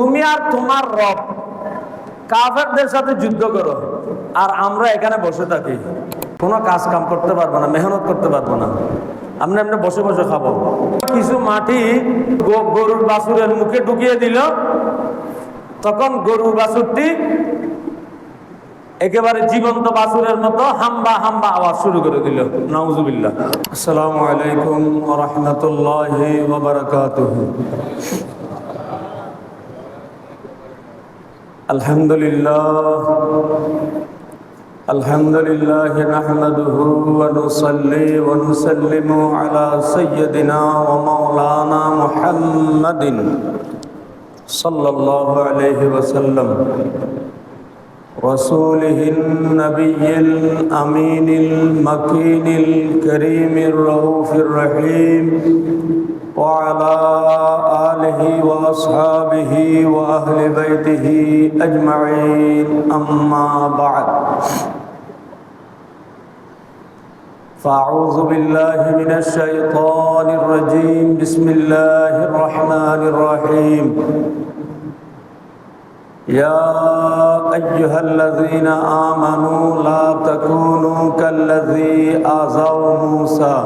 তুমি আর তোমার রব কাফেরদের সাথে যুদ্ধ করো, আর আমরা এখানে বসে থাকি, কোনো কাজ কাম করতে পারবো না, মেহনত করতে পারবো না, আমরা এমনি বসে বসে খাবো। কিছু মাটি গরুর বাছুরের মুখে ঢুকিয়ে দিল, তখন গরুর বাছুরটি একেবারে জীবন্ত বাছুরের মতো হাম্বা হাম্বা আওয়াজ শুরু করে দিল। নাউজুবিল্লাহ। আসসালামু আলাইকুম ওয়া রাহমাতুল্লাহি ওয়া বারাকাতুহু। আলহামদুলিল্লাহ নাহমাদুহু ওয়া নুসাল্লি ওয়া নুসাল্লিমু আলা সাইয়্যিদিনা ওয়া মাওলানা মুহাম্মাদিন সাল্লাল্লাহু আলাইহি ওয়া সাল্লাম রাসূলিহিন নাবিয়্যিল আমিনিল মাকিনিল কারীমির রাউফির রহিম ওয়া আলা আলিহি ওয়া আসহাবিহি ওয়া আহলি বাইতিহি আজমাইন, আম্মা বা'দ। فأعوذ بالله من الشيطان الرجيم. بسم الله الرحمن الرحيم. يا أيها الذين آمنوا لا تكونوا كالذي آذوا موسى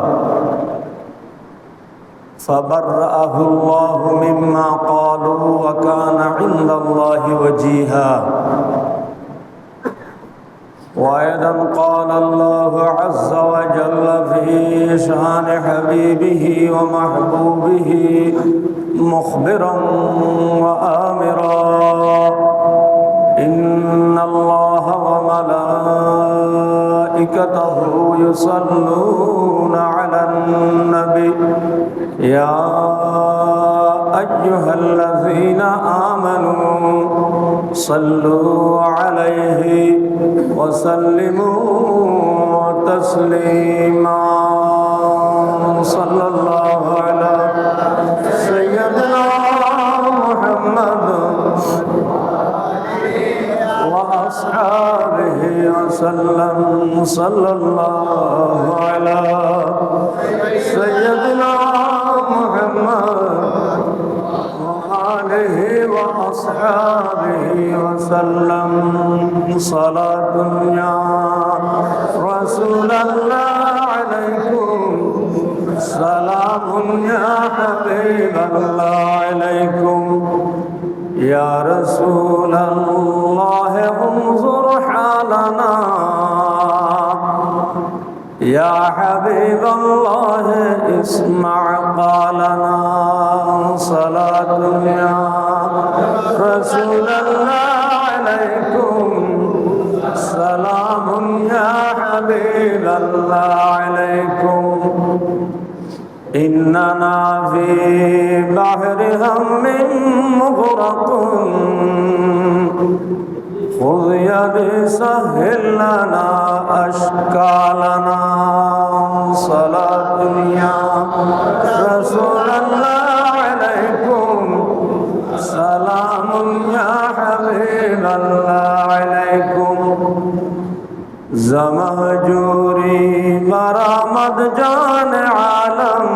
فبرأه الله مما قالوا وكان عند الله وجيها. وأيضا قال الله عز وجل في شأن حبيبه ومحبوبه مخبرا وآمرا: إن الله وملائكته يصلون على النبي يا أيها الذين آمنوا صلوا عليه وسلموا تسليما. صلى الله على سيدنا محمد وأصحابه وسلم. صلى الله على سيدنا محمد وآله وأصحابه وسلم. صلاة يا رسول الله عليكم، سلام يا حبيب الله عليكم، يا رسول الله انظر حالنا، يا حبيب الله اسمع قالنا. صلاة يا رسول الله عليكم، سلام يا حبيب الله عليكم. إننا في بحر هم مغرق، خذ يدي سهل لنا أشكالنا. صلاة يا رسول الله عليكم، سلام يا حبيب الله عليكم. زمهجوری برآمد جان عالم،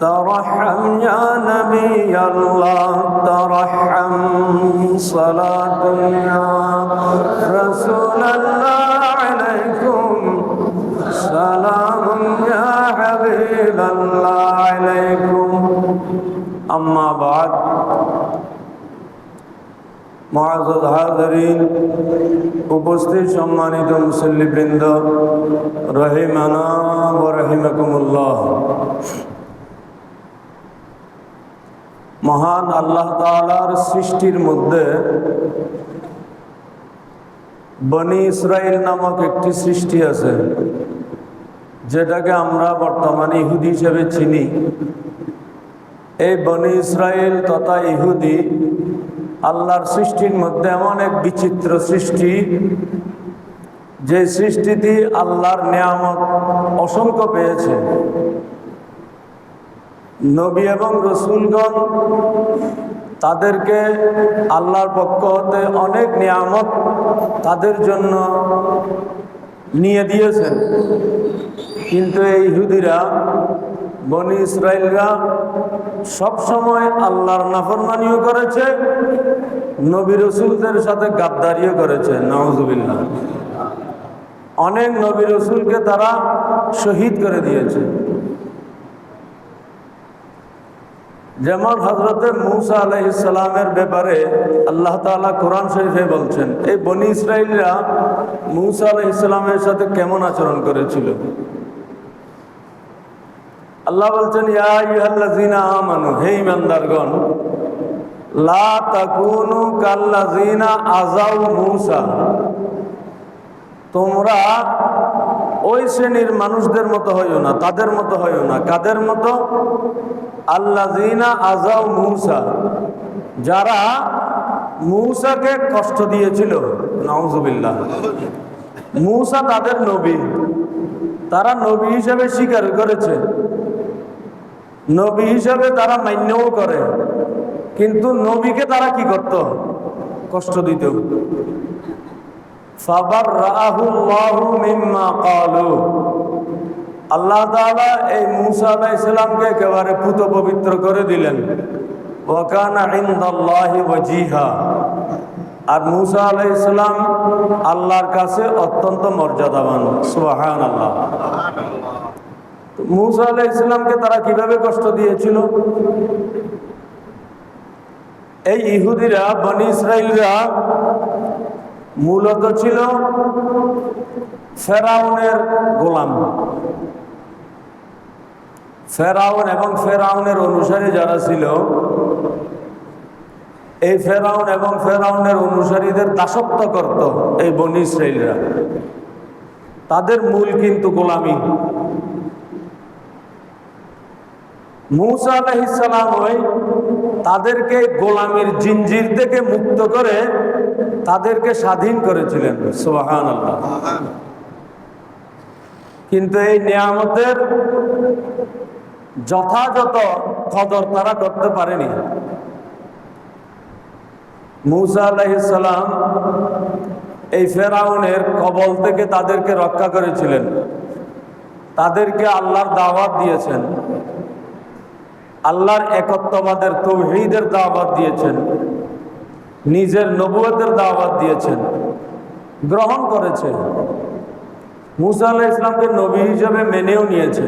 ترحم يا نبي الله ترحم. صلاة يا رسول الله عليكم، سلام يا حبيب الله عليكم. أما بعد، মুআজ্জাজ হাজিরিন, উপস্থিত সম্মানিত মুসল্লিবৃন্দ, রহিমানা ওয়া রাহিমাকুমুল্লাহ। মহান আল্লাহ তাআলার সৃষ্টির মধ্যে বনি ইসরাইল নামক একটি সৃষ্টি আছে, যেটাকে আমরা বর্তমানে ইহুদি হিসেবে চিনি। এই বনি ইসরাইল তথা ইহুদি আল্লাহর সৃষ্টির মধ্যে এমন এক বিচিত্র সৃষ্টি, যে সৃষ্টিটি আল্লাহর নিয়ামত অসংখ্য পেয়েছে। নবী এবং রসুলগণ তাদেরকে আল্লাহর পক্ষ হতে অনেক নিয়ামত তাদের জন্য নিয়ে দিয়েছেন, কিন্তু এই ইহুদিরা বনি ইসরাইলরা সব সময় আল্লাহর নাফরমানিও করেছে, নবী রাসূলদের সাথে গাদ্দারিও করেছে। নাউজুবিল্লাহ। অনেক নবী রাসূলকে তারা শহীদ করে দিয়েছে। যেমন হযরতে মূসা আলাইহিস সালামের ব্যাপারে আল্লাহ তাআলা কোরআন শরীফে বলছেন, এই বনি ইসরাইলরা মূসা আলাইহিস সালামের সাথে কেমন আচরণ করেছিল। আল্লাহ বলছেন, ইয়া আইয়ুহাল্লাযীনা আমানু, হে ঈমানদারগণ, লা তাকুনু কাল্লাযীনা আযাউ মূসা, তোমরা ওই শ্রেণীর মানুষদের মতো হইও না, তাদের মতো হইও না। কাদের মতো? আল্লাযীনা আযাউ মূসা, যারা মূসাকে কষ্ট দিয়েছিল। নাউজুবিল্লাহ। মূসা তাদের নবী, তারা নবী হিসেবে স্বীকার করেছে, নবী হিসেবে তারা মান্যও করে, কিন্তু নবীকে তারা কি করত? কষ্ট দিত। ফাবাররাহুল্লাহু মিম্মা ক্বালু, আল্লাহ তাআলা এই মূসা আলাইহিস সালামকে একেবারে পুত পবিত্র করে দিলেন। ওয়া কানা ইনদাল্লাহি ওয়াজিহা, আর মূসা আলাইহিস সালাম আল্লাহর কাছে অত্যন্ত মর্যাদাবান। সুবহানাল্লাহ। মূসা আলাইহিস সালামকে তারা কিভাবে কষ্ট দিয়েছিল? এই ইহুদিরা, বনি ইসরাইলরা মূলত ছিল ফেরাউনের গোলাম। ফেরাউন এবং ফেরাউনের অনুসারী যারা ছিল, এই ফেরাউন এবং ফেরাউনের অনুসারীদের দাসত্ব করত এই বনি ইসরাইলরা। তাদের মূল কিন্তু গোলামি। মূসা আলাইহিস সালাম তাদেরকে গোলামির জিনজির থেকে মুক্ত করে তাদেরকে স্বাধীন করেছিলেন। সুবহানাল্লাহ। কিন্তু এই নিয়ামতের যথাযথ কদর তারা করতে পারেনি। মূসা আলাইহিস সালাম এই ফেরাউনের কবল থেকে তাদেরকে রক্ষা করেছিলেন, তাদেরকে আল্লাহর দাওয়াত দিয়েছেন, আল্লাহর একত্ববাদের তাওহীদের দাওয়াত দিয়েছেন, নিজের নবুয়তের দাওয়াত দিয়েছেন, গ্রহণ করেছে। মূসা আলাইহিস সালামকে নবী হিসেবে মেনেও নিয়েছে,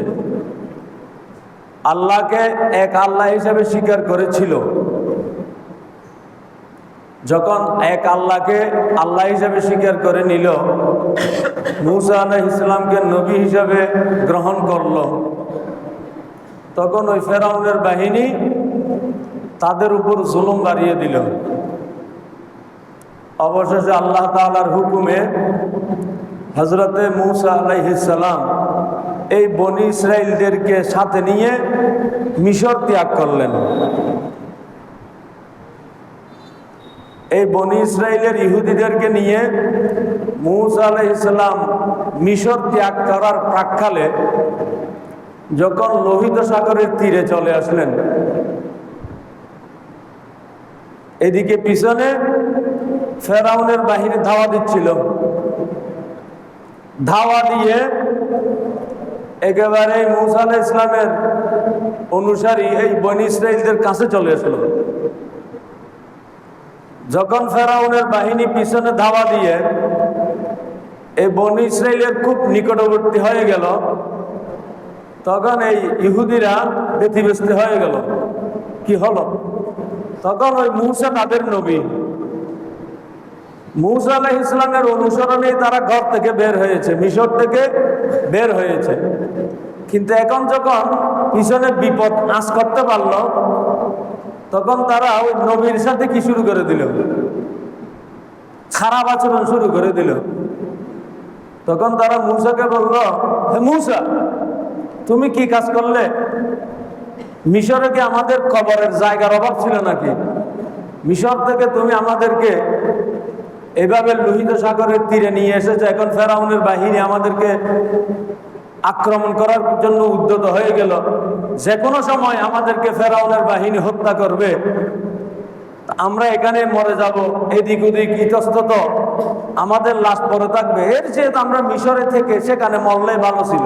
আল্লাহকে এক আল্লাহ হিসেবে স্বীকার করেছিল। যখন এক আল্লাহকে আল্লাহ হিসেবে স্বীকার করে নিল, মূসা আলাইহিস সালামকে নবী হিসেবে গ্রহণ করলো, তখন ওই ফেরাউনের বাহিনী তাদের উপর জুলুম বাড়িয়ে দিল। অবশেষে আল্লাহ তাআলার হুকুমে হযরতে মূসা আলাইহিস সালাম এই বনি ইসরাইলদেরকে সাথে নিয়ে মিশর ত্যাগ করলেন। এই বনি ইসরাইলের ইহুদিদেরকে নিয়ে মূসা আলাইহিস সালাম মিশর ত্যাগ করার প্রাক্কালে যখন লোহিত সাগরের তীরে চলে আসলেন, এদিকে পিছনে ফেরাউনের বাহিনী ধাওয়া দিচ্ছিল। ধাওয়া দিয়ে একেবারে মূসা আলাইহিস সালামের অনুসারী এই বনি ইসরাইলদের কাছে চলে আসলো। যখন ফেরাউনের বাহিনী পিছনে ধাওয়া দিয়ে এই বনি ইসরাইলের খুব নিকটবর্তী হয়ে গেল, তখন এই ইহুদিরা ব্যতিব্যস্ত হয়ে গেল। কি হলো? তখন ওই মূসা তাদের নবী, মূসা আলাইহিস সালামের অনুসরণে তারা ঘর থেকে বের হয়েছে, মিশর থেকে বের হয়েছে। কিন্তু এখন যখন পিছনে বিপদ আঁচ করতে পারল, তখন তারা ওই নবীর সাথে কি শুরু করে দিল? খারাপ আচরণ শুরু করে দিল। তখন তারা মূসাকে বলল, হে মূসা, তুমি কি কাজ করলে? মিশরে কি আমাদের কবরের জায়গার অভাব ছিল নাকি? মিশর থেকে তুমি আমাদেরকে এভাবে লোহিত সাগরের তীরে নিয়ে এসেছে, এখন ফেরাউনের বাহিনী আমাদেরকে আক্রমণ করার জন্য উদ্যত হয়ে গেল। যে কোনো সময় আমাদেরকে ফেরাউনের বাহিনী হত্যা করবে, আমরা এখানে মরে যাব, এদিক ওদিক ইতস্তত আমাদের লাশ পরে থাকবে। এর চেয়ে আমরা মিশরে থেকে সেখানে মরলে ভালো ছিল।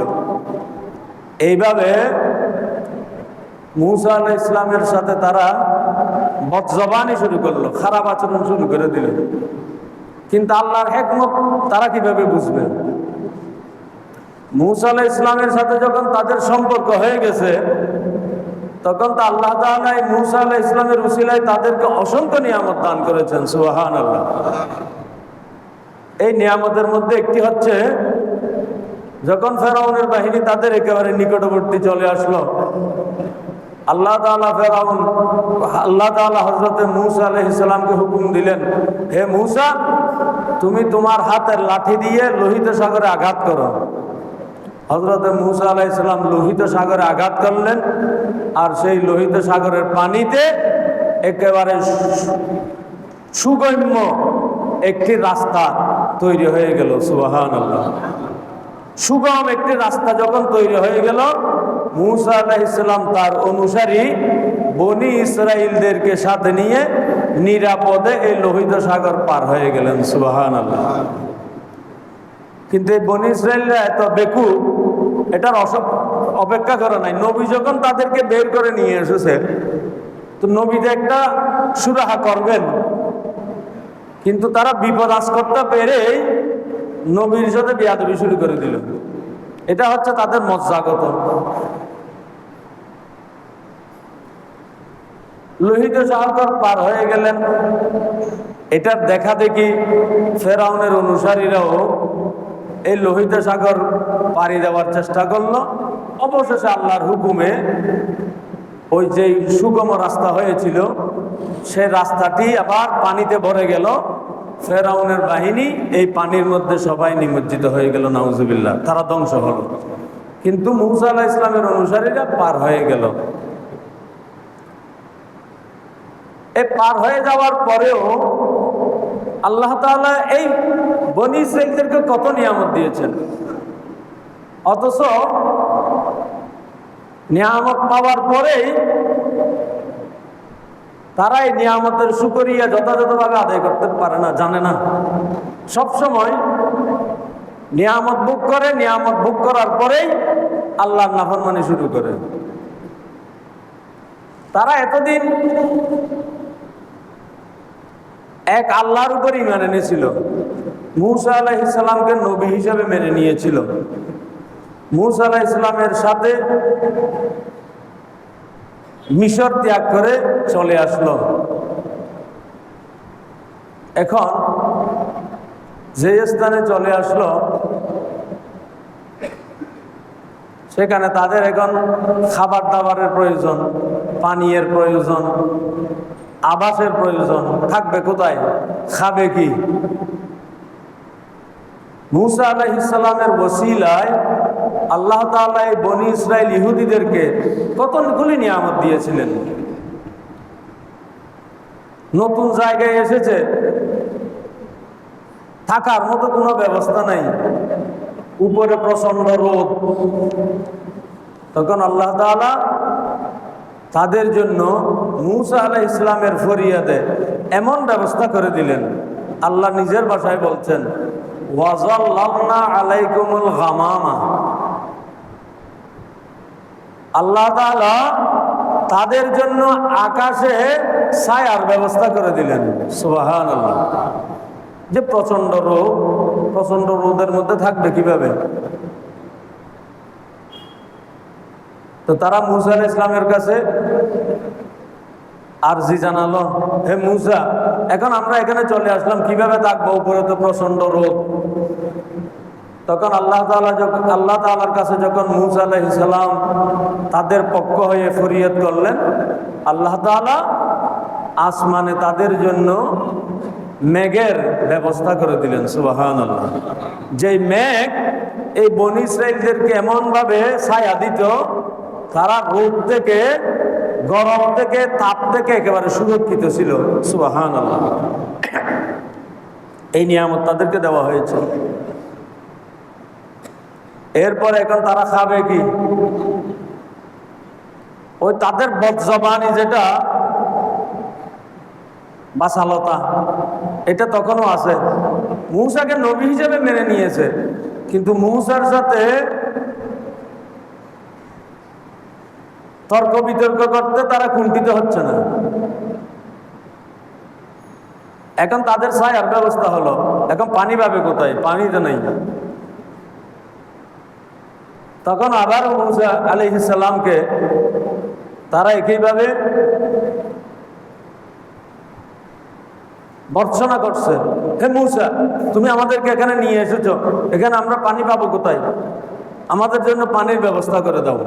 এইভাবে মুসা আলাইহিস সালামের সাথে তারা বদজবানি শুরু করলো, খারাপ আচরণ শুরু করে দিল। কিন্তু আল্লাহর হিকমত তারা কিভাবে বুঝবে? মুসা আলাইহিস সালামের সাথে যখন তাদের সম্পর্ক হয়ে গেছে, তখন তো আল্লাহ তাআলা এই মুসা আলাইহিস সালামের উসিলায় তাদেরকে অসংখ্য নিয়ামত দান করেছেন। সুবহানাল্লাহ। এই নিয়ামতের মধ্যে একটি হচ্ছে, যখন ফেরাউনের বাহিনী তাদের একেবারে নিকটবর্তী চলে আসলো, আল্লাহ তাআলা হযরতে মুসা আলাইহিস সালামকে হুকুম দিলেন, হে মুসা, তুমি তোমার হাতের লাঠি দিয়ে লোহিত সাগরে আঘাত করো। হযরতে মুসা আলাইহিস সালাম লোহিত সাগরে আঘাত করলেন, আর সেই লোহিত সাগরের পানিতে একেবারে সুগম্য একটি রাস্তা তৈরি হয়ে গেল। সুবহানাল্লাহ। সুগম একটি রাস্তা যখন তৈরি হয়ে গেল, মুসা আলাইহিস সালাম তার অনুসারী বনি ইসরাইলদেরকে সাথে নিয়ে নিরাপদে এই লোহিত সাগর পার হয়ে গেলেন। সুবহানাল্লাহ। কিন্তু এই বনি ইসরাইলরা এত বেকুব, এটার অপেক্ষা করে নাই। নবী যখন তাদেরকে বের করে নিয়ে এসেছে, তো নবী তো একটা সুরাহা করবেন, কিন্তু তারা বিপদ আজ করতে পেরেই নবীর সাথে বেয়াদবি শুরু করে দিল। এটা হচ্ছে তাদের মজ্জাগত। লোহিত সাগর পার হয়ে গেলেন, এটার দেখা দেখি ফেরাউনের অনুসারীরাও এই লোহিত সাগর পাড়ি দেওয়ার চেষ্টা করলো। অবশেষে আল্লাহর হুকুমে ওই যে সুগম রাস্তা হয়েছিল, সেই রাস্তাটি আবার পানিতে ভরে গেল। ফেরাউনের বাহিনী এই পানির মধ্যে সবাই নিমজ্জিত হয়ে গেল, নাউজুবিল্লাহ, তারা ধ্বংস হলো। কিন্তু মুসা আলাইহিস সালামের অনুসারীরা পার হয়ে গেল। এই পার হয়ে যাওয়ার পরেও আল্লাহ তাআলা এই বনী ইসরাইলদেরকে কত নিয়ামত দিয়েছেন, অথচ নিয়ামত পাওয়ার পরেই তারা এই নিয়ামতের শুকরিয়া যথাযথভাবে আদায় করতে পারে না, জানে না। সবসময় নিয়ামত ভোগ করে, নিয়ামত ভোগ করার পরেই আল্লাহর নাফরমানি শুরু করে। তারা এতদিন এক আল্লাহর উপর ঈমান এনেছিল, মুসা আলাইহিস সালামকে নবী হিসেবে মেনে নিয়েছিল, মুসা আলাইহিস সালামের সাথে মিশর ত্যাগ করে চলে আসলো। এখন যে স্থানে চলে আসলো, সেখানে তাদের এখন খাবার দাবারের প্রয়োজন, পানীয়ের প্রয়োজন, আবাসের প্রয়োজন। থাকবে কোথায়, খাবে কি? মুসা আলাইহিস সালামের ওসিলায় আল্লাহ তাআলা এই বনী ইসরাইল ইহুদিদেরকে কতগুলি নিয়ামত দিয়েছিলেন। নতুন জায়গায় এসেছে, থাকার মতো কোনো ব্যবস্থা নাই, উপরে প্রচন্ড রোদ। তখন আল্লাহ তাআলা তাদের জন্য মুসা আলাইহিস সালামের ফরিয়াদে এমন ব্যবস্থা করে দিলেন। আল্লাহ নিজের ভাষায় বলছেন, ওয়াজাল্লালনা আলাইকুমুল গামামা। আল্লাহ তাআলা তাদের জন্য আকাশে ছায়ার ব্যবস্থা করে দিলেন। সুবহানাল্লাহ। যে প্রচন্ড রোদ, প্রচন্ড রোদের মধ্যে থাকবে কিভাবে? তো তারা মুসা আলাইহিস সালামের কাছে আরজি জানালো, হে মুসা, এখন আমরা এখানে চলে আসলাম, কিভাবে থাকবো? উপরে তো প্রচন্ড রোদ। তখন আল্লাহ তাআলার কাছে যখন মুসা আলাইহিস সালাম তাদের পক্ষ হয়ে ফরিয়াদ করলেন, আল্লাহ তাআলা আসমানে তাদের জন্য মেঘের ব্যবস্থা করে দিলেন। সুবহানাল্লাহ। যে মেঘ এই বনী ইসরাইলদেরকে এমন ভাবে ছায়া দিত, তারা রোদ থেকে, গরম থেকে, তাপ থেকে একেবারে সুরক্ষিত ছিল। সুবহানাল্লাহ। এই নিয়ামত তাদেরকে দেওয়া হয়েছে। এরপর এখন তারা খাবে কি? ওই তাদের বদজবানি, যেটা বাসালতা, এটা তখনও আছে। মুসাকে নবী হিসেবে মেনে নিয়েছে, কিন্তু মুসার সাথে তর্ক বিতর্ক করতে তারা কুণ্ঠিত হচ্ছে না। এখন তাদের ছায়ার ব্যবস্থা হলো, এখন পানি পাবে কোথায়? পানি তো নেই। তখন আবার মুসা আলাইহিস সালামকে তারা একইভাবে ভর্ৎসনা করছে, হে মুসা, তুমি আমাদেরকে এখানে নিয়ে এসেছো, এখানে আমরা পানি পাবো কোথায়? আমাদের জন্য পানির ব্যবস্থা করে দাও।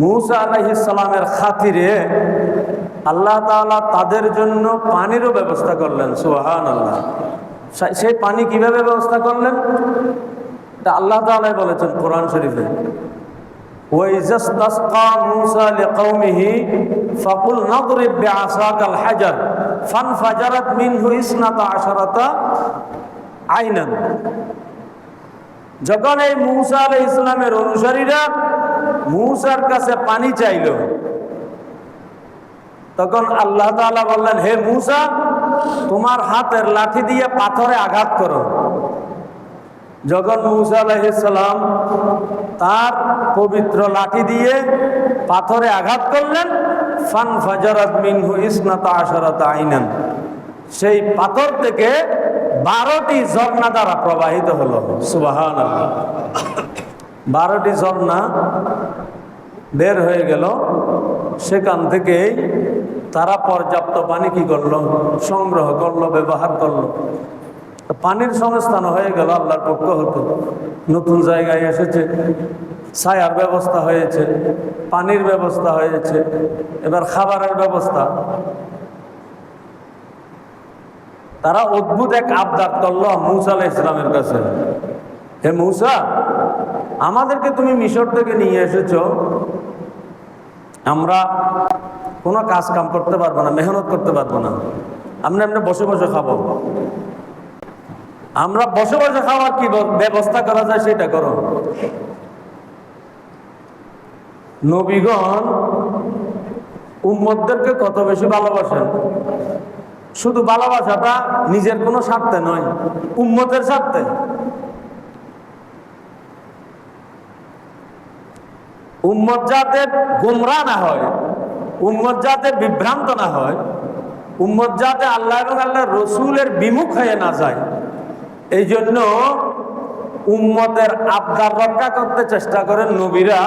মুসা আলাইহিস সালামের খাতিরে আল্লাহ তাআলা তাদের জন্য পানিরও ব্যবস্থা করলেন। সুবহানাল্লাহ। সেই পানি কিভাবে ব্যবস্থা করলেন এটা আল্লাহ তাআলাই বলেছেন কোরআন শরীফে, وَإِذَا اسْتَسْقَى مُوسَى لِقَوْمِهِ فَقُلْ نَضْرِبْ بِعَصَاكَ الْحَجَرَ فَانْفَجَرَتْ مِنْهُ اثْنَتَا عَشَرَةَ عَيْنًا। যখন এই মুসা আলাইহিস সালামের অনুসারীরা মুসার কাছে পানি চাইল, তখন আল্লাহ তাআলা বললেন, হে মুসা, তোমার হাতের লাঠি দিয়ে পাথরে আঘাত করো। যখন মুসা আলাইহিস সালাম তার পবিত্র লাঠি দিয়ে পাথরে আঘাত করলেন, ফানফাজারাত মিনহু ইসনাতা আশারাতা আইনান, সেই পাথর থেকে 12টি ঝর্ণা দ্বারা প্রবাহিত হলো। সুবহানাল্লাহ। 12টি ঝর্ণা বের হয়ে গেল। সেখান থেকেই তারা পর্যাপ্ত পানি কি করলো? সংগ্রহ করলো, ব্যবহার করলো। পানির সংস্থান হয়ে গেল আল্লাহর পক্ষ হতে। নতুন জায়গায় এসেছে, ছায়ার ব্যবস্থা হয়েছে, পানির ব্যবস্থা হয়েছে, এবার খাবারের ব্যবস্থা। তারা অদ্ভুত এক আবদার করলো মুসা আলাইহিস সালামের কাছে, হে মুসা, আমাদেরকে তুমি মিশর থেকে নিয়ে এসেছো, আমরা কোনো কাজ কাম করতে পারবো না, মেহনত করতে পারবো না, আমরা এমনি বসে বসে খাবো। আমরা বসে বসে খাওয়ার কি ব্যবস্থা করা যায় সেটা করো। নবীগণ উম্মতদেরকে কত বেশি ভালোবাসেন। শুধু ভালোবাসাটা নিজের কোনো স্বার্থে নয়, উম্মতের স্বার্থে। উম্মত যাতে গোমরাহ না হয়, উম্মত যাতে বিভ্রান্ত না হয়, উম্মত যাতে আল্লাহ এবং আল্লাহর রসুলের বিমুখ হয়ে না যায়, এই জন্য উম্মতের আবদার রক্ষা করতে চেষ্টা করেন নবীরা,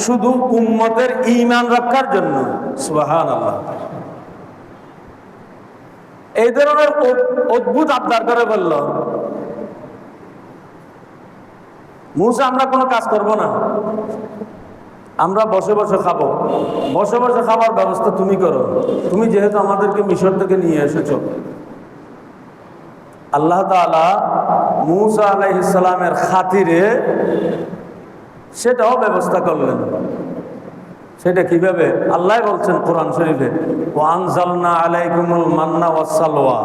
শুধু উম্মতের ঈমান রক্ষার জন্য। সুবহানাল্লাহ। এই ধরনের অদ্ভুত আবদার করে বলল, মুসা, আমরা কোনো কাজ করব না, আমরা বসে বসে খাবো, বসে বসে খাবার ব্যবস্থা তুমি করো, তুমি যেহেতু আমাদেরকে মিশর থেকে নিয়ে এসেছো। আল্লাহ তাআলা মুসা আলাইহিস সালামের খাতিরে সেটাও ব্যবস্থা করলেন। সেটা কিভাবে? আল্লাহ বলছেন কোরআন শরীফে, ওয়া আনজালনা আলাইকুমুল মান্না ওয়াস সালওয়া।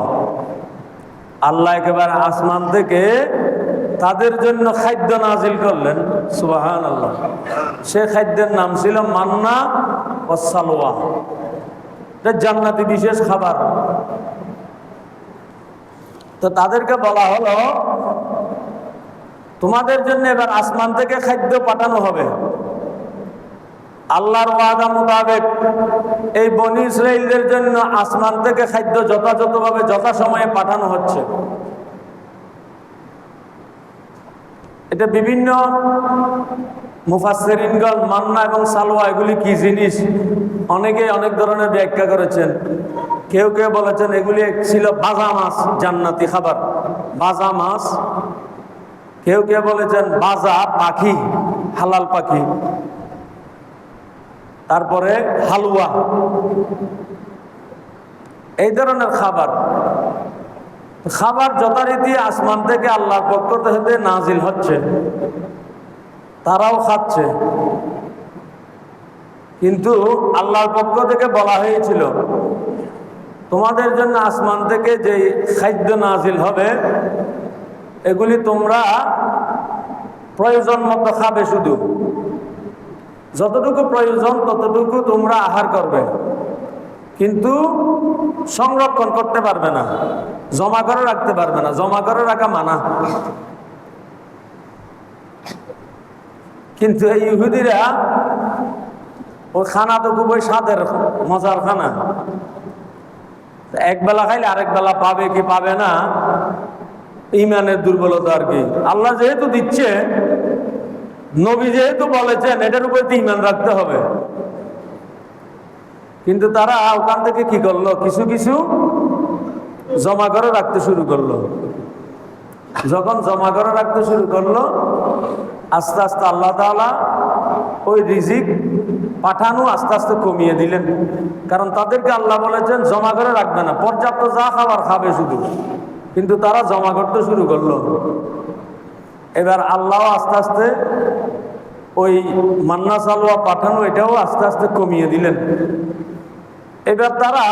আল্লাহ একেবারে আসমান থেকে তাদের জন্য খাদ্য নাজিল করলেন। সুবহানাল্লাহ। সে খাদ্যের নাম ছিল মান্না ওয়াস সালওয়া। এটা জান্নাতি বিশেষ খাবার। তো তাদেরকে বলা হলো, তোমাদের জন্য এবার আসমান থেকে খাদ্য পাঠানো হবে। আল্লাহর ওয়াদা মোতাবেক এই বনী ইসরাইলদের জন্য আসমান থেকে খাদ্য যথাযথভাবে যথাসময়ে পাঠানো হচ্ছে। এটা বিভিন্ন মুফাসসিরিনগণ মান্না এবং সালওয়া এগুলি কি জিনিস অনেকে অনেক ধরনের ব্যাখ্যা করেছেন। কেউ কেউ বলেছেন এগুলি ছিল বাজা মাছ, জান্নাতি খাবার, বাজা মাছ। কেউ কেউ বলেছেন বাজা পাখি, হালাল পাখি। তারপরে হালুয়া, এই ধরনের খাবার। খাবার যথারীতি আসমান থেকে আল্লাহর পক্ষ থেকে নাজিল হচ্ছে, তারাও খাচ্ছে। কিন্তু আল্লাহর পক্ষ থেকে বলা হয়েছিল, তোমাদের জন্য আসমান থেকে যে খাদ্য নাজিল হবে এগুলি তোমরা প্রয়োজন মতো খাবে, শুধু যতটুকু প্রয়োজন ততটুকু তোমরা আহার করবে, কিন্তু সংরক্ষণ করতে পারবে না, জমা করে রাখতে পারবে না। জমা করে রাখা মানা। কিন্তু এই ইহুদিরা ওই খানা তো খুব ওই স্বাদের মজার খানা, এক বেলা খাইলে আরেক বেলা পাবে কি পাবে না, ইমানের দুর্বলতা আর কি। আল্লাহ যেহেতু দিচ্ছে, নবী যেহেতু বলেছেন, এটার উপর তো ইমান রাখতে হবে। কিন্তু তারা ওখান থেকে কি করলো, কিছু কিছু জমা করে রাখতে শুরু করলো। যখন জমা করে রাখতে শুরু করলো, আস্তে আস্তে আল্লাহ তাআলা ওই রিজিক পাঠানো আস্তে আস্তে কমিয়ে দিলেন। কারণ তাদেরকে আল্লাহ বলেছেন জমা করে রাখবে না, পর্যাপ্ত যা খাবার খাবে শুধু, কিন্তু তারা জমা করতে শুরু করলো। এবার আল্লাহ আস্তে আস্তে ওই মান্না সালোয়া পাঠানো এটাও আস্তে আস্তে কমিয়ে দিলেন। এবার তারা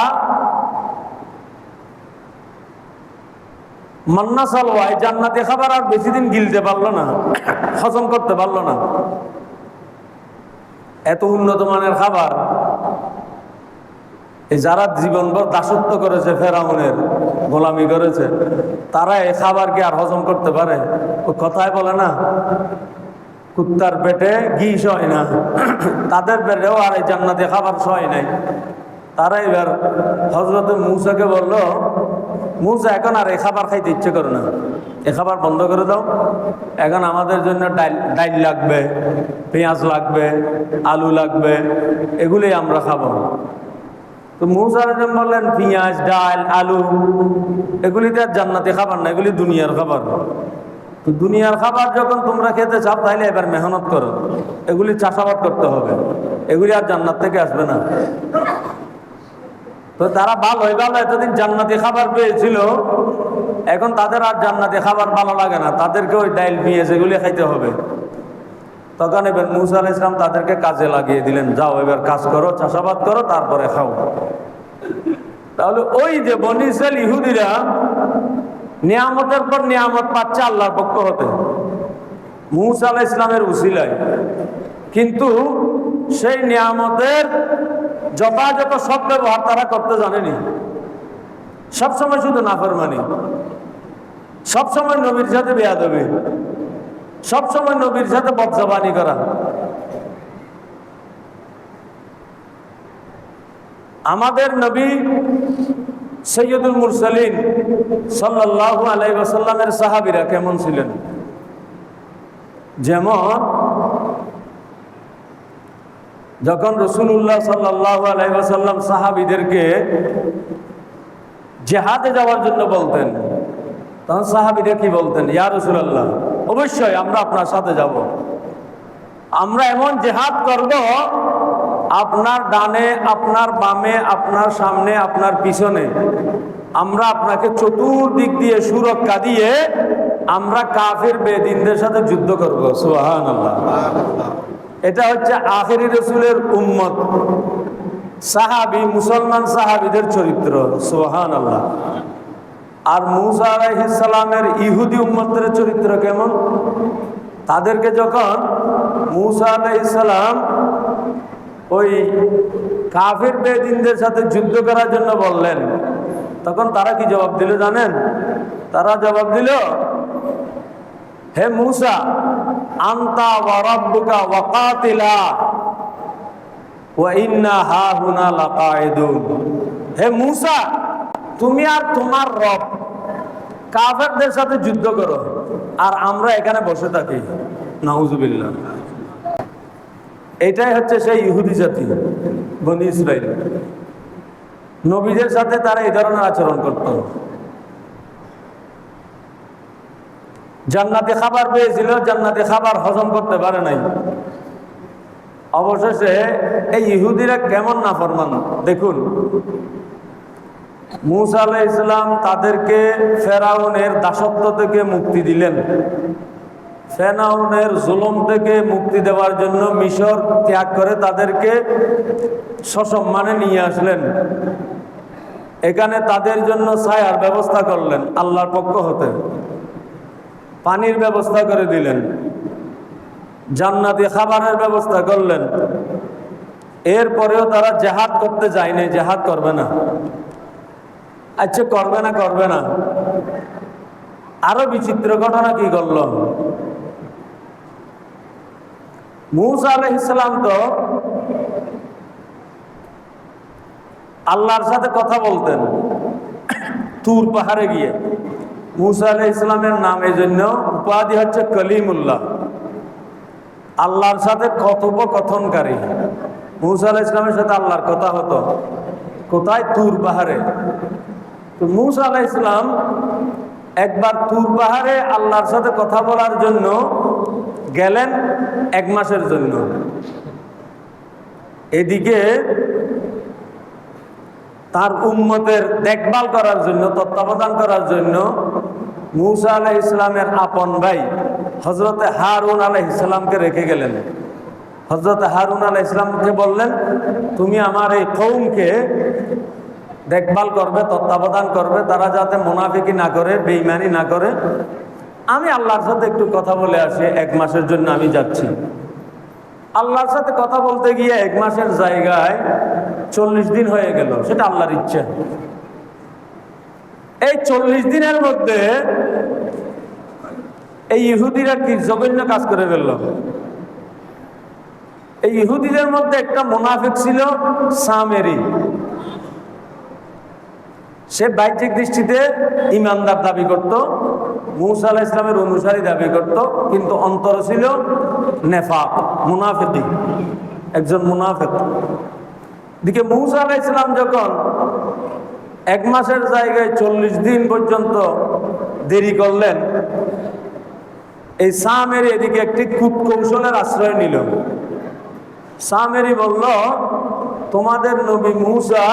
মান্না সালোয়া এই জান্নাতি খাবার আর বেশি দিন গিলতে পারলো না, হজম করতে পারলো না। এত উন্নত মানের খাবার, এই যারা জীবনভর দাসত্ব করেছে, ফেরাউনের গোলামি করেছে, তারা এই খাবারকে আর হজম করতে পারে? ও কথায় বলে না, কুত্তার পেটে ঘি সয় না, তাদের পেটেও আর এই জান্নাতি খাবার সয় নাই। তারা এবার হযরত মূসাকে বলল, মূসা এখন আর এই খাবার খাইতে ইচ্ছে করে না, এ খাবার বন্ধ করে দাও, এখন আমাদের জন্য ডাইল লাগবে, পেঁয়াজ লাগবে, আলু লাগবে, এগুলি আমরা খাবো। তো মূসা আলাইহিস বললেন, পেঁয়াজ, ডাল, আলু এগুলিতে আর জান্নাতি খাবার না, এগুলি দুনিয়ার খাবার। তো দুনিয়ার খাবার যখন তোমরা খেতে চাও, তাহলে এবার মেহনত করো, এগুলি চাষাবাদ করতে হবে, এগুলি আর জান্নাত থেকে আসবে না। তো তারা ভালো এতদিন জান্নাতি খাবার পেয়েছিল, এখন তাদের আর জান্নাতি খাবার ভালো লাগে না, তাদেরকে ওই ডাইল, পেঁয়াজ এগুলি খাইতে হবে। তখন এবার মূসা আলাইহিস সালাম তাদেরকে কাজে লাগিয়ে দিলেন, যাও এবার কাজ করো, চাষাবাদ করো, তারপরে খাও। তাহলে ওই যে বনী ইসরাইল ইহুদিরা নিয়ামতের পর নিয়ামত পাচ্ছে আল্লাহর পক্ষ হতে, মূসা আলাইহিস সালামের উসিলায়, কিন্তু সেই নিয়ামতের যথাযথ সব ব্যবহার তারা করতে জানেনি। সবসময় শুধু নাফরমানি, সবসময় নবীর সাথে বেয়াদবি, সবসময় নবীর সাথে বদজবানি করা। আমাদের নবী সৈয়দুল মুরসালিন সাল্লাল্লাহু আলাইহি ওয়াসাল্লামের সাহাবীরা কেমন ছিলেন? যেমন যখন রাসূলুল্লাহ সাল্লাল্লাহু আলাইহি ওয়াসাল্লাম সাহাবীদেরকে জিহাদে যাওয়ার জন্য বলতেন, তখন সাহাবীরা কি বলতেন? ইয়া রাসূলুল্লাহ, অবশ্যই আমরা আপনার সাথে যাব, আমরা এমন জিহাদ করব, আপনার ডানে, আপনার বামে, আপনার সামনে, আপনার পিছনে, আমরা আপনাকে চতুর্দিক দিয়ে সুরক্ষা দিয়ে আমরা কাফের বেদিনদের সাথে যুদ্ধ করব। সুবহানাল্লাহ। এটা হচ্ছে আখেরি রাসূলের উম্মত, সাহাবী, মুসলমান সাহাবীদের চরিত্র। সুবহানাল্লাহ। আর মূসা আলাইহিস সালামের ইহুদি উম্মতের চরিত্র কেমন? তাদেরকে যখন মূসা আলাইহিস সালাম ওই কাফের বেদিনদের সাথে যুদ্ধ করার জন্য বললেন, তখন তারা কি জবাব দিল জানেন? তারা জবাব দিল, হে মূসা, আনতা ওয়া রাব্বুকা ওয়া কাতিলা ওয়া ইন্না হাহুনা লাকাইদুন। হে মূসা, তুমি আর তোমার রব কাফেরদের সাথে যুদ্ধ করো, আর আমরা এখানে বসে থাকি। নাউজুবিল্লাহ। এটাই হচ্ছে সেই ইহুদি জাতি, বনী ইসরাইল। নবীদের সাথে তারা এই ধরনের আচরণ করত। জান্নাতি খাবার পেয়েছিল, জান্নাতি খাবার হজম করতে পারে নাই। অবশেষে এই ইহুদিরা কেমন নাফরমান দেখুন। মূসা আলাইহিস সালাম তাদেরকে ফেরাউনের দাসত্ব থেকে মুক্তি দিলেন, ফেরাউনের জুলুম থেকে মুক্তি দেওয়ার জন্য মিশর ত্যাগ করে তাদেরকে সসম্মানে নিয়ে আসলেন। এখানে তাদের জন্য ছায়ার ব্যবস্থা করলেন আল্লাহর পক্ষ হতে, পানির ব্যবস্থা করে দিলেন, জান্নাতি খাবারের ব্যবস্থা করলেন। এরপরেও তারা জিহাদ করতে যায়নি, জিহাদ করবে না। আচ্ছা, করবে না। আরো বিচিত্র ঘটনা কি করল? মূসা আলাইহিস সালাম তো আল্লাহর সাথে কথা বলতেন তুর পাহাড়ে গিয়ে। মুসা আলাইহিস সালামের নাম এই জন্য উপাধি হচ্ছে কলিমুল্লাহ, আল্লাহর সাথে কথোপকথনকারী। মুসা আলাইহিস সালামের সাথে আল্লাহর কথা হতো কোথায়? তুর পাহাড়ে। তো মুসা আলাইহিস সালাম একবার তুর পাহাড়ে আল্লাহর সাথে কথা বলার জন্য গেলেন 1 মাসের জন্য। এদিকে তার উম্মতের দেখভাল করার জন্য, তত্ত্বাবধান করার জন্য মুসা আলাইহিস সালামের আপন ভাই হযরতে হারুন আলাইহিস সালামকে রেখে গেলেন। হযরতে হারুন আলাইহিস সালামকে বললেন, তুমি আমার এই কওমকে দেখভাল করবে, তত্ত্বাবধান করবে, তারা যাতে মুনাফিকি না করে, বেঈমানি না করে। আমি আল্লাহর সাথে একটু কথা বলে আসি, 1 মাসের জন্য আমি যাচ্ছি। আল্লাহর সাথে কথা বলতে গিয়ে 1 মাসের জায়গায় 40 দিন হয়ে গেল, সেটা আল্লাহর ইচ্ছা। এই 40 দিনের মধ্যে এই ইহুদিরা কি জঘন্য কাজ করে ফেলল। এই ইহুদিদের মধ্যে একটা মুনাফিক ছিল সামেরি। সে বাহ্যিক দৃষ্টিতে ইমানদার দাবি করত, মুসা আলাইহিস সালামের অনুসারী দাবি করত, কিন্তু অন্তর ছিল নেফাক, মুনাফিকি, একজন মুনাফিক। দিকে মুসা আলাইহিস সালাম যখন 1 মাসের জায়গায় 40 দিন পর্যন্ত দেরি করলেন, এই সামেরি এদিকে একটি কূটকৌশলের আশ্রয় নিল। সামেরি বলল, তোমাদের নবী মুসা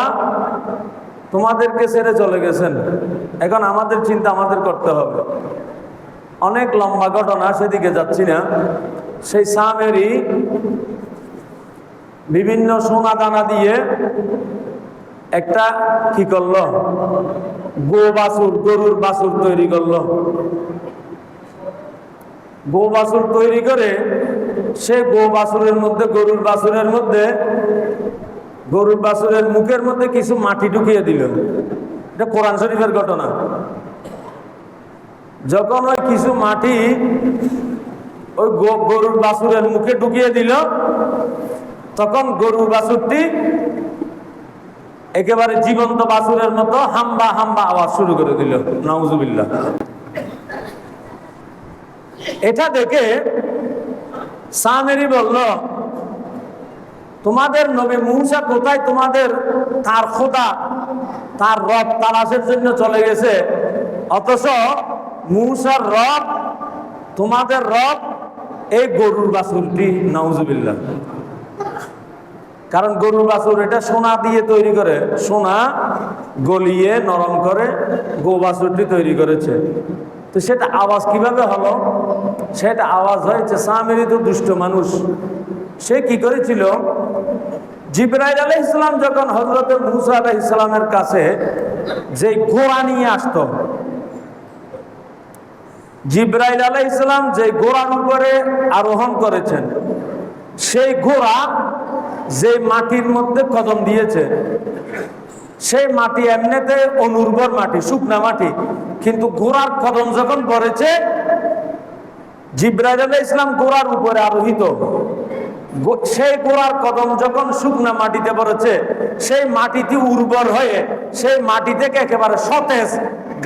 তোমাদেরকে ছেড়ে চলে গেছেন, এখন আমাদের চিন্তা আমাদের করতে হবে। অনেক লম্বা ঘটনা, সেদিকে যাচ্ছি না। সেই সামেরি বিভিন্ন সোনা দানা দিয়ে একটা কি করলো, গরুর বাছুর তৈরি করলো। বাছুর তৈরি করে সে বাছুরের মধ্যে, গরুর বাছুরের মুখের মধ্যে কিছু মাটি ঢুকিয়ে দিল। এটা কোরআন শরীফের ঘটনা। যখন ওই কিছু মাটি ওই গরুর বাছুরের মুখে ঢুকিয়ে দিল, তখন গরুর বাছুরটি একেবারে জীবন্ত বাছুরের মতো হাম্বা হাম্বা আওয়াজ শুরু করে দিল। নাউজুবিল্লাহ। এটা দেখে সামেরি বলল, তোমাদের নবী মুসা কোথায়? তোমাদের তার খোদা, তার রব তালাশের জন্য চলে গেছে, অথচ মুসার রব, তোমাদের রব এই গরুর বাছুরটি। নাউজুবিল্লাহ। কারণ গরুর বাছুর এটা সোনা দিয়ে তৈরি করে, সোনা গলিয়ে নরম করে বাছুরটি তৈরি করেছে। তো সেটা আওয়াজ কিভাবে হলো? সেটা আওয়াজ হয়েছে, সামেরি তো দুষ্ট মানুষ, সে কি করেছিল, জিবরাইল আলাইহিস সালাম যখন হযরত মুসা আলাইহিস সালামের কাছে যে ঘোড়া নিয়ে আসতো, জিবরাইল আলাইহিস সালাম যে ঘোড়ার উপরে আরোহণ করেছেন, সেই ঘোড়া যে মাটির মধ্যে কদম দিয়েছে, সেই মাটি এমনিতে অনুর্বর মাটি, শুকনা মাটি, কিন্তু ঘোড়ার কদম যখন পড়েছে, জিবরাইল আলাইহিস সালাম ঘোড়ার উপরে আরোহিত, সেই ঘোড়ার কদম যখন শুকনা মাটিতে পড়েছে, সেই মাটিটি উর্বর হয়ে সেই মাটি থেকে একেবারে সতেজ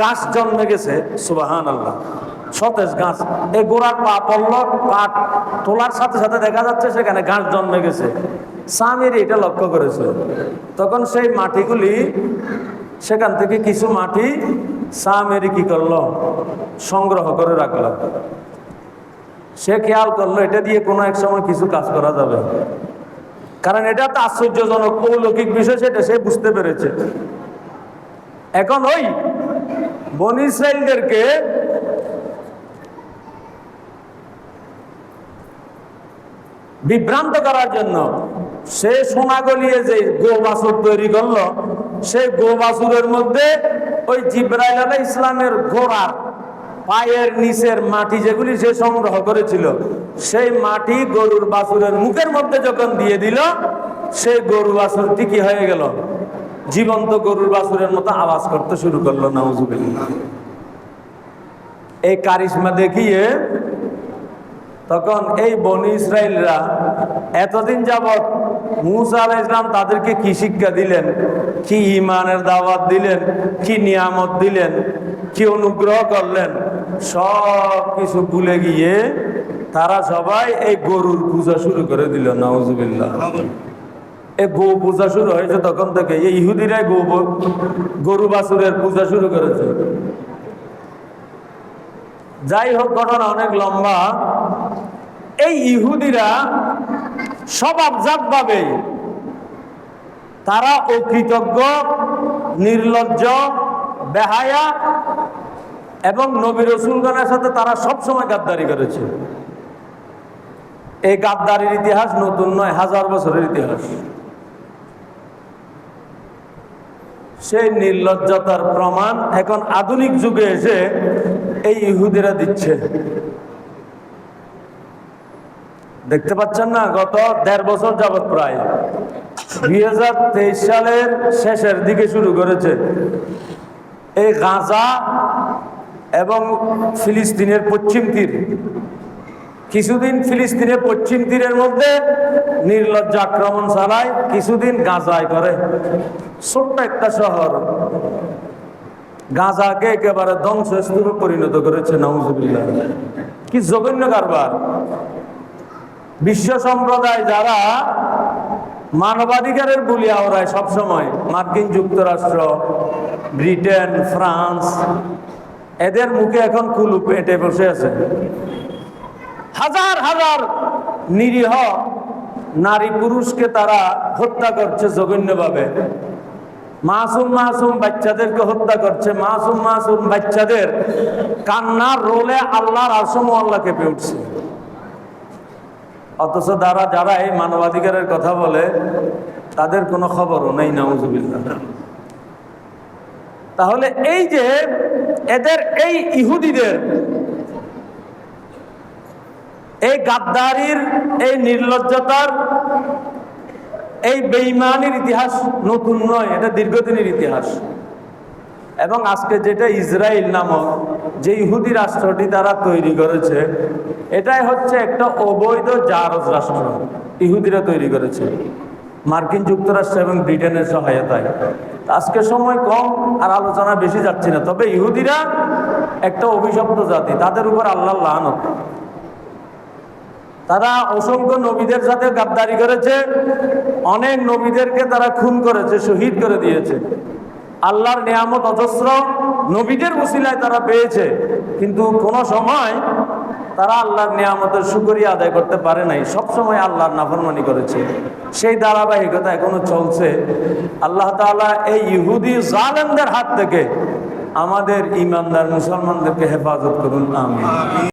গাছ জন্মে গেছে। সুবহানাল্লাহ। সতেজ গাছ। এই ঘোড়ার পা পড়ল, পা তোলার সাথে সাথে দেখা যাচ্ছে সেখানে গাছ জন্মে গেছে। সামেরি এটা লক্ষ্য করেছে। তখন সেই মাটিগুলি, সেখান থেকে কিছু মাটি সামেরি কি করলো, সংগ্রহ করে রাখলো। সে খেয়াল করলো এটা দিয়ে কোনো এক সময় কিছু কাজ করা যাবে, কারণ এটা তো আশ্চর্যজনক অলৌকিক বিষয়, সেটা সে বুঝতে পেরেছে। এখন ওই বনী ইসরাইলদেরকে বিভ্রান্ত করার জন্য সে সোনা গলিয়ে যে বাছুর তৈরি করলো, সেই বাছুরের মধ্যে ওই জিবরাইল আলাইহিস সালামের ঘোড়ার পায়ের নিচের মাটি যেগুলি সে সংগ্রহ করেছিল, সেই মাটি গরুর বাছুরের মুখের মধ্যে যখন দিয়ে দিল, সেই গরু বাছুরটি কি হয়ে গেল, জীবন্ত গরুর বাছুরের মতো আওয়াজ করতে শুরু করলো। নাউজুবিল্লাহ। এই কারিশমা দেখিয়ে তখন এই বনী ইসরাইলরা এতদিন যাবৎ মুসা আলাইহিস সালাম তাদেরকে কি শিক্ষা দিলেন, কি ঈমানের দাওয়াত দিলেন, কি নিয়ামত দিলেন, কি অনুগ্রহ করলেন, সব কিছু ভুলে গিয়ে তারা সবাই এই গরুর পূজা শুরু করে দিল। নাউজুবিল্লাহ। এই গো পূজা শুরু হয়েছে তখন থেকে। এই ইহুদিরাই গরু বাছুরের পূজা শুরু করেছে। যাই হোক, ঘটনা অনেক লম্বা। এই ইহুদিরা স্বভাবজাতভাবে তারা অকৃতজ্ঞ, নির্লজ্জ, বেহায়া এবং নবী রাসূলগণের সাথে তারা সবসময় গাদ্দারি করেছে। এই গাদ্দারির ইতিহাস নতুন নয়, হাজার বছরের ইতিহাস। সেই নির্লজ্জতার প্রমাণ এখন আধুনিক যুগে এসে এই ইহুদিরা দিচ্ছে। দেখতে পাচ্ছেন না, গত ১.৫ বছর যাবৎ প্রায় ২০২৩ সালের শেষের দিকে শুরু করেছে এই গাজা এবং ফিলিস্তিনের পশ্চিম তীর। কিছুদিন ফিলিস্তিনের পশ্চিম তীরের মধ্যে নির্লজ্জ আক্রমণ চালায়, কিছুদিন গাজায় করে। ছোট্ট একটা শহর গাজাকে একেবারে ধ্বংসস্তূপে পরিণত করেছে। নাউজুবিল্লাহ। কি জঘন্য কারবার! বিশ্ব সম্প্রদায় যারা মানবাধিকারের বুলি আওড়ায় সবসময়, মার্কিন যুক্তরাষ্ট্র, ব্রিটেন, ফ্রান্স, এদের মুখে এখন কুলুপ এঁটে বসে আছে। হাজার হাজার নিরীহ নারী পুরুষকে তারা হত্যা করছে জঘন্যভাবে। মাসুম মাসুম বাচ্চাদেরকে হত্যা করছে। মাসুম মাসুম বাচ্চাদের কান্নার রোলে আল্লাহর আরশ আল্লাহ কেঁপে উঠছে। অথচ যারা এই মানবাধিকারের কথা বলে তাদের কোনো খবরও নেই। নাউজুবিল্লাহ। তাহলে এই যে এদের এই ইহুদিদের এই গাদ্দারির, এই নির্লজ্জতার, এই বেঈমানির ইতিহাস নতুন নয়, এটা দীর্ঘদিনের ইতিহাস। এবং আজকে যেটা ইসরায়েল নামক যে ইহুদি রাষ্ট্রটি তারা তৈরি করেছে, এটাই হচ্ছে একটা অবৈধ জারজ রাষ্ট্র। ইহুদিরা তৈরি করেছে মার্কিন যুক্তরাষ্ট্র এবং ব্রিটেনের সহায়তায়। আজকে সময় কম, আর আলোচনা বেশি যাচ্ছে না। তবে ইহুদিরা একটা অভিশপ্ত জাতি, তাদের উপর আল্লাহর লানত। তারা অসংখ্য নবীদের সাথে গাদ্দারি করেছে, অনেক নবীদেরকে তারা খুন করেছে, শহীদ করে দিয়েছে। আল্লাহর নিয়ামত অজস্র নবীদের ওসিলায় তারা পেয়েছে, কিন্তু কোন সময় তারা আল্লাহর নিয়ামতের শুকরিয়া আদায় করতে পারে নাই। সবসময় আল্লাহর নাফরমানি করেছে। সেই ধারাবাহিকতা এখনো চলছে। আল্লাহ তাআলা এই ইহুদি জালেমদের হাত থেকে আমাদের ঈমানদার মুসলমানদেরকে হেফাজত করুন। আমিন।